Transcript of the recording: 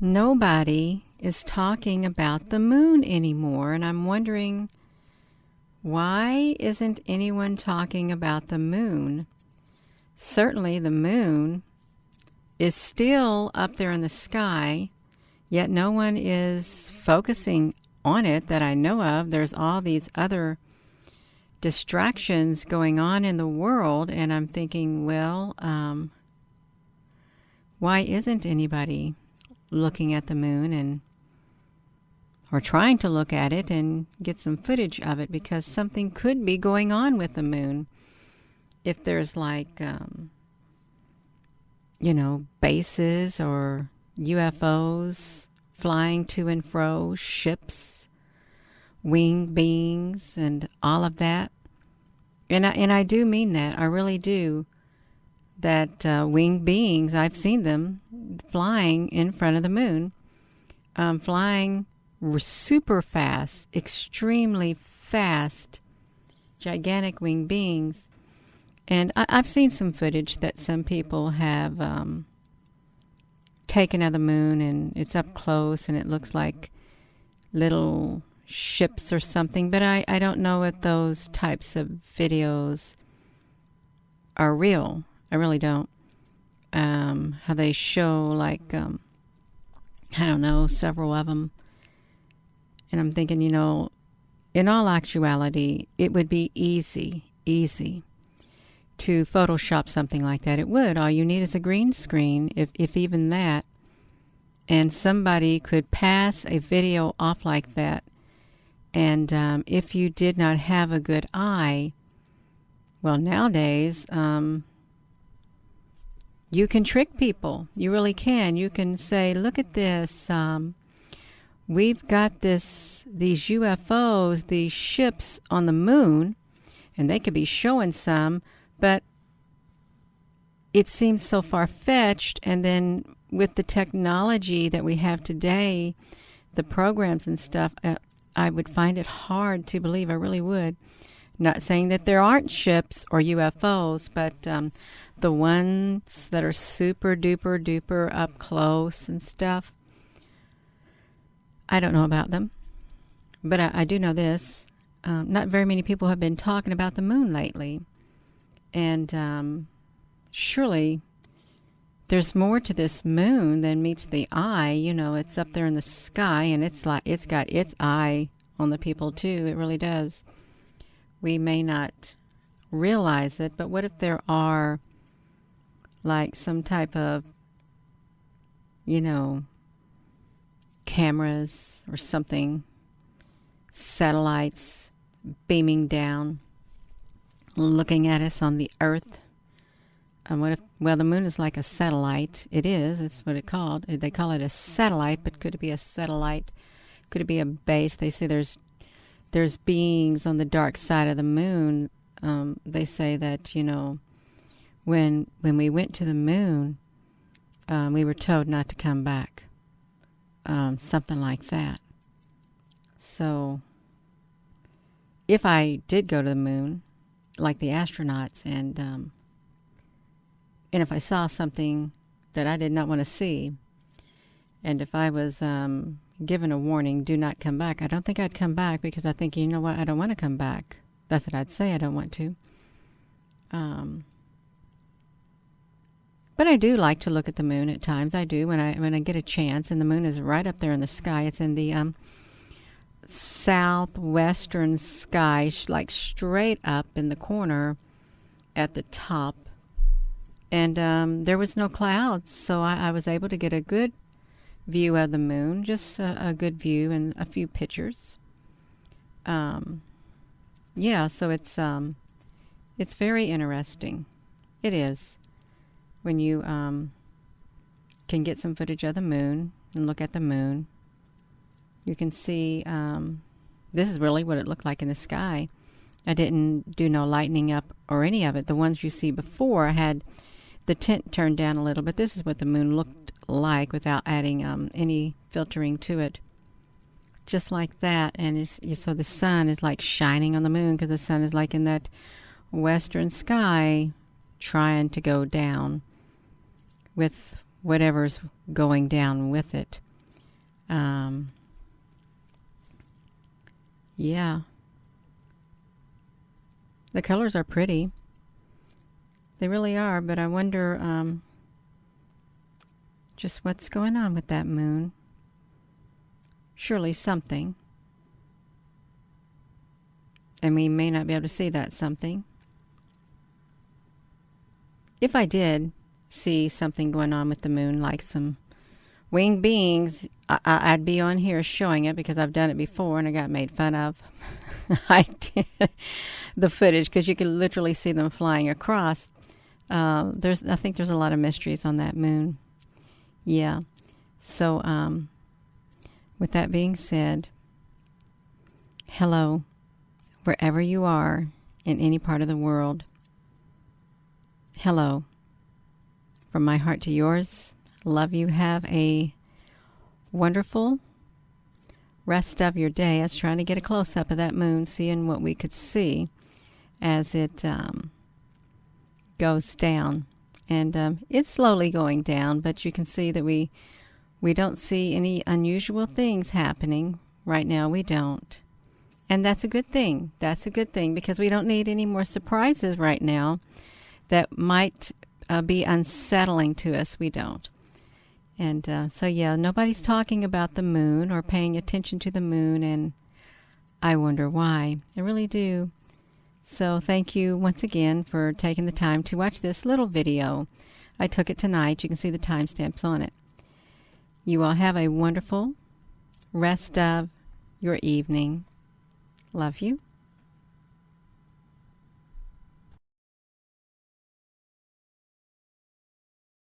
nobody is talking about the moon anymore, and I'm wondering, why isn't anyone talking about the moon? Certainly the moon is still up there in the sky, yet no one is focusing on it that I know of. There's all these other distractions going on in the world, and I'm thinking, well, why isn't anybody looking at the moon or trying to look at it and get some footage of it? Because something could be going on with the moon. If there's bases or UFOs flying to and fro, ships, winged beings, and all of that. And I do mean that. I really do. That winged beings, I've seen them flying in front of the moon, flying super fast, extremely fast, gigantic winged beings. And I've seen some footage that some people have taken of the moon, and it's up close, and it looks like little ships or something. But I don't know if those types of videos are real. I really don't. How they show, several of them. And I'm thinking, in all actuality, it would be easy to Photoshop something like that. It would. All you need is a green screen, if even that. And somebody could pass a video off like that. And if you did not have a good eye, well, nowadays, you can trick people. You really can. You can say, look at this. We've got these UFOs, these ships on the moon, and they could be showing some, but it seems so far-fetched. And then with the technology that we have today, the programs and stuff, I would find it hard to believe. I really would. Not saying that there aren't ships or UFOs, but the ones that are super duper duper up close and stuff, I don't know about them. But I do know this. Not very many people have been talking about the moon lately. And surely there's more to this moon than meets the eye. It's up there in the sky, and it's got its eye on the people too. It really does. We may not realize it, but what if there are some type of, cameras or something, satellites beaming down, looking at us on the Earth? What if, the moon is like a satellite. It is. It's what it's called. They call it a satellite, but could it be a satellite? Could it be a base? They say there's beings on the dark side of the moon. They say that, when we went to the moon, we were told not to come back. Something like that. So if I did go to the moon, like the astronauts, and if I saw something that I did not want to see, and if I was given a warning, do not come back, I don't think I'd come back, because I think, I don't want to come back. That's what I'd say. I don't want to. But I do like to look at the moon at times. I do when I get a chance, and the moon is right up there in the sky. It's in the southwestern sky, straight up in the corner at the top. And there was no clouds, so I was able to get a good view of the moon, just a good view and a few pictures. So it's very interesting. It is. When you can get some footage of the moon and look at the moon, you can see this is really what it looked like in the sky. I didn't do no lightening up or any of it. The ones you see before, I had the tint turned down a little, but this is what the moon looked like without adding any filtering to it. Just like that. And so the sun is shining on the moon, because the sun is in that western sky trying to go down with whatever's going down with it. Yeah. The colors are pretty. They really are, but I wonder just what's going on with that moon. Surely something. And we may not be able to see that something. If I did see something going on with the moon, like some winged beings, I'd be on here showing it because I've done it before and I got made fun of. I did the footage because you could literally see them flying across. I think there's a lot of mysteries on that moon. Yeah. So, with that being said, hello, wherever you are in any part of the world. Hello. From my heart to yours. Love you. Have a wonderful rest of your day. I was trying to get a close-up of that moon, seeing what we could see as it goes down. And it's slowly going down, but you can see that we don't see any unusual things happening. Right now, we don't. And that's a good thing. That's a good thing because we don't need any more surprises right now that might be unsettling to us. We don't. And so, yeah, nobody's talking about the moon or paying attention to the moon, and I wonder why. I really do. So thank you once again for taking the time to watch this little video. I took it tonight. You can see the timestamps on it. You all have a wonderful rest of your evening. Love you.